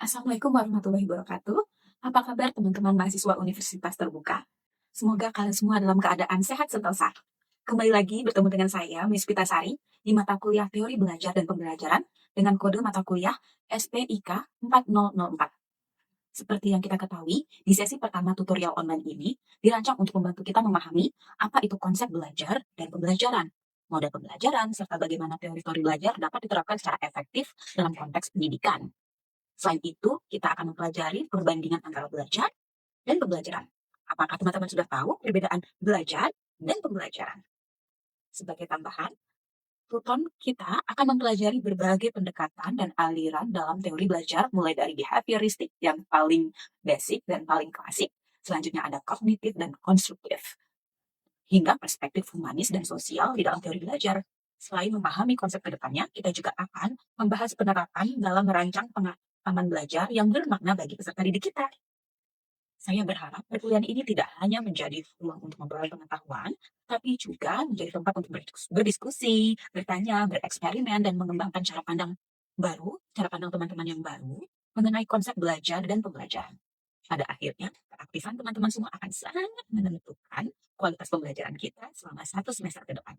Assalamualaikum warahmatullahi wabarakatuh. Apa kabar teman-teman mahasiswa Universitas Terbuka? Semoga kalian semua dalam keadaan sehat sentosa. Kembali lagi bertemu dengan saya, Miss Pitasari, di mata kuliah Teori Belajar dan Pembelajaran dengan kode mata kuliah SPIK 4004. Seperti yang kita ketahui, di sesi pertama tutorial online ini dirancang untuk membantu kita memahami apa itu konsep belajar dan pembelajaran, model pembelajaran, serta bagaimana teori-teori belajar dapat diterapkan secara efektif dalam konteks pendidikan. Selain itu, kita akan mempelajari perbandingan antara belajar dan pembelajaran. Apakah teman-teman sudah tahu perbedaan belajar dan pembelajaran? Sebagai tambahan, tuton kita akan mempelajari berbagai pendekatan dan aliran dalam teori belajar, mulai dari behavioristik yang paling basic dan paling klasik. Selanjutnya ada kognitif dan konstruktif, hingga perspektif humanis dan sosial di dalam teori belajar. Selain memahami konsep ke depannya, kita juga akan membahas penerapan dalam merancang pengalaman belajar yang bermakna bagi peserta didik kita. Saya berharap perkuliahan ini tidak hanya menjadi ruang untuk memperoleh pengetahuan, tapi juga menjadi tempat untuk berdiskusi, bertanya, bereksperimen, dan mengembangkan cara pandang teman-teman yang baru mengenai konsep belajar dan pembelajaran. Pada akhirnya, keaktifan teman-teman semua akan sangat menentukan kualitas pembelajaran kita selama 1 semester ke depan.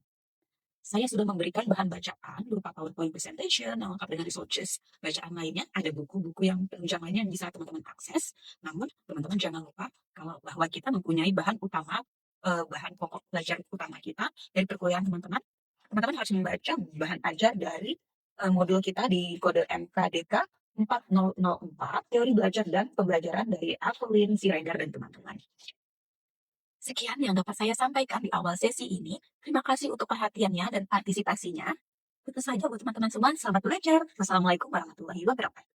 Saya sudah memberikan bahan bacaan berupa PowerPoint presentation yang lengkap dengan resources. Bacaan lainnya ada buku-buku yang penunjang lainnya yang bisa teman-teman akses. Namun, teman-teman jangan lupa bahwa kita mempunyai bahan utama, bahan pokok belajar utama kita dari perkuliahan teman-teman. Teman-teman harus membaca bahan ajar dari modul kita di kode MKDK 4004, teori belajar dan pembelajaran dari Avelin Siregar dan teman-teman. Sekian yang dapat saya sampaikan di awal sesi ini. Terima kasih untuk perhatiannya dan partisipasinya. Tentu saja buat teman-teman semua, selamat belajar. Wassalamualaikum warahmatullahi wabarakatuh.